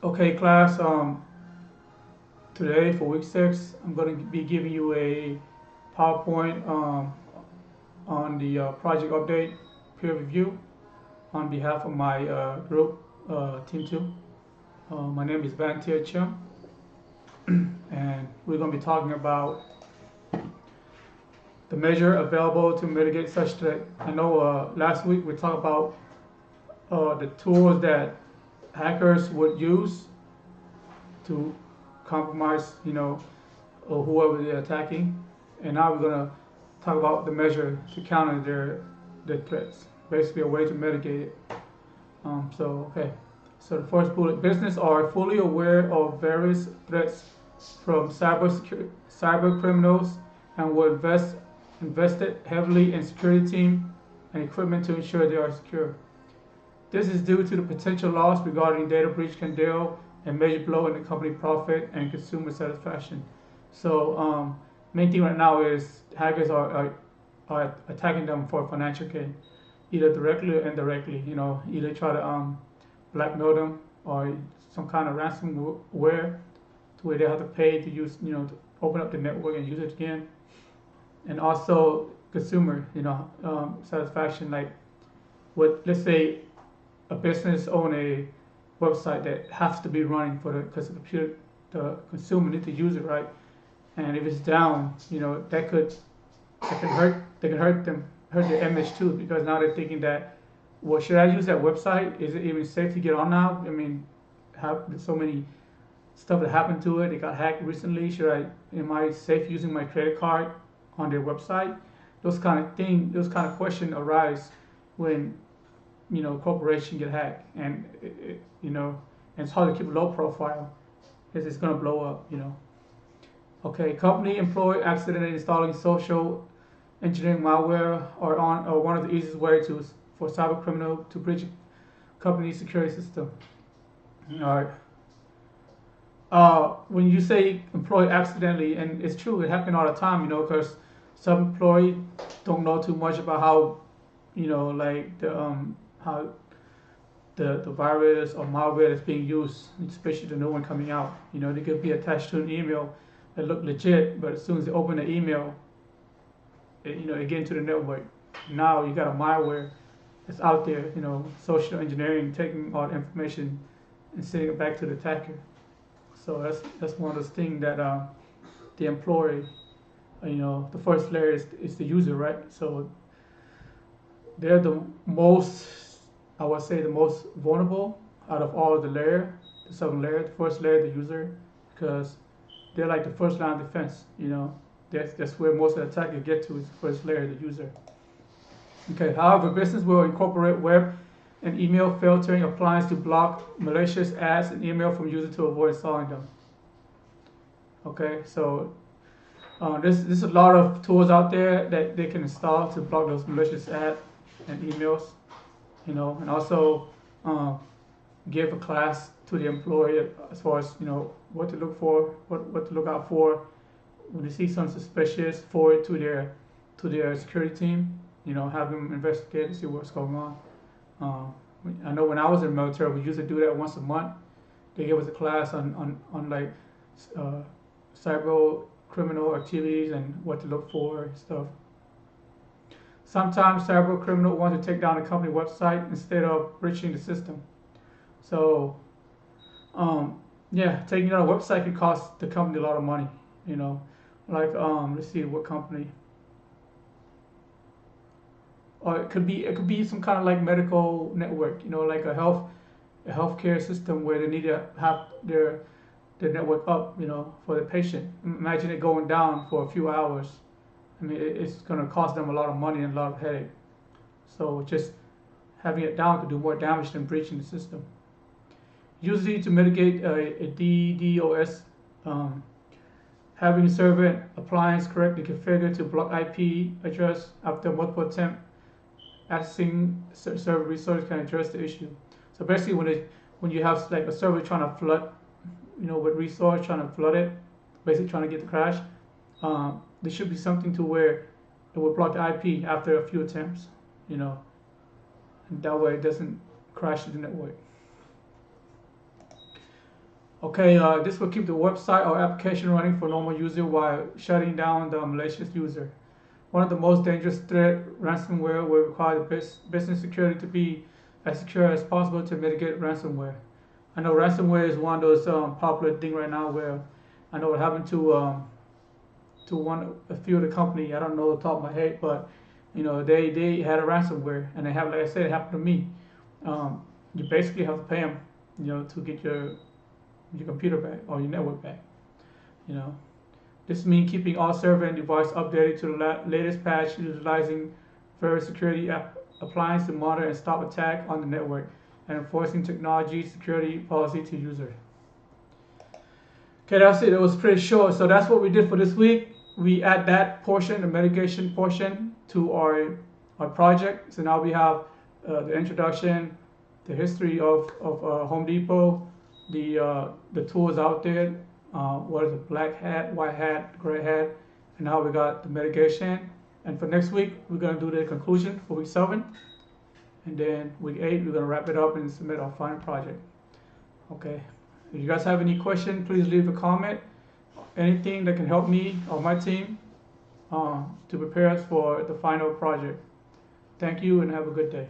Okay, class. Today for week 6, I'm going to be giving you a PowerPoint on the project update peer review on behalf of my group, Team 2. My name is Van Tier Chim, and we're going to be talking about the measure available to mitigate such threat. I know last week we talked about the tools that hackers would use to compromise, or whoever they're attacking. And now we're gonna talk about the measure to counter their threats. Basically, a way to mitigate it. Okay. So the first bullet: business are fully aware of various threats from cyber criminals and will invested heavily in security team and equipment to ensure they are secure. This is due to the potential loss regarding data breach can deal a major blow in the company profit and consumer satisfaction. So main thing right now is hackers are attacking them for financial gain, either directly or indirectly. Either try to blackmail them or some kind of ransomware to where they have to pay to use, to open up the network and use it again. And also consumer, satisfaction. Like, what, let's say a business own a website that has to be running for because the consumer need to use it, right? And if it's down, that can hurt. They can hurt their image too, because now they're thinking that, well, should I use that website? Is it even safe to get on now? I mean, have so many stuff that happened to it. It got hacked recently. Am I safe using my credit card on their website? Those kind of questions arise when corporation get hacked, and and it's hard to keep a low profile because it's gonna blow up. Okay, company employee accidentally installing social engineering malware or one of the easiest ways for cyber criminal to breach company security system. All right. When you say employee accidentally, and it's true, it happens all the time, because some employee don't know too much about how, like how the virus or malware that's being used, especially the new one coming out. They could be attached to an email that look legit, but as soon as they open the email, they get into the network. Now you got a malware that's out there, social engineering, taking all the information and sending it back to the attacker. So that's one of those things that the employee, the first layer is the user, right? So they're the most, I would say, the most vulnerable out of all the layer, the seven layer. The first layer, the user, because they're like the first line of defense. That's where most of the attackers get to, is the first layer, the user. Okay. However, business will incorporate web and email filtering appliance to block malicious ads and email from users to avoid installing them. Okay. So there's a lot of tools out there that they can install to block those malicious ads and emails. And also give a class to the employee as far as what to look for, what to look out for when they see something suspicious. Forward to their security team. Have them investigate and see what's going on. I know when I was in the military, we used to do that once a month. They gave us a class on like uh, cyber criminal activities and what to look for and stuff. Sometimes cyber criminal want to take down a company website instead of breaching the system. So yeah, taking down a website could cost the company a lot of money. You know, like let's see what company. Or it could be some kind of like medical network. Like a healthcare system where they need to have their network up. For the patient. Imagine it going down for a few hours. I mean, it's going to cost them a lot of money and a lot of headache. So just having it down could do more damage than breaching the system. Usually, to mitigate a DDoS, um, having a server appliance correctly configured to block IP address after multiple attempts accessing server resource can address the issue. So basically, when you have like a server trying to flood, with resource trying to flood it, basically trying to get the crash, there should be something to where it will block the IP after a few attempts, you know, and that way it doesn't crash the network. Okay, this will keep the website or application running for normal user while shutting down the malicious user. One of the most dangerous threat, ransomware, will require the business security to be as secure as possible to mitigate ransomware. I know ransomware is one of those popular thing right now where I know what happened to a few of the company. I don't know the top of my head, but they had a ransomware, and they have, like I said, it happened to me. You basically have to pay them, to get your computer back or your network back. You know, this means keeping all server and device updated to the latest patch, utilizing various security appliances to monitor and stop attack on the network, and enforcing technology security policy to users. Okay, that's it. It was pretty short. So that's what we did for this week. We add that portion, the mitigation portion, to our project. So now we have the introduction, the history of Home Depot, the tools out there. What is it? Black hat, white hat, gray hat, and now we got the mitigation. And for next week, we're gonna do the conclusion for week 7, and then week 8 we're gonna wrap it up and submit our final project. Okay. If you guys have any questions, please leave a comment. Anything that can help me or my team to prepare us for the final project. Thank you and have a good day.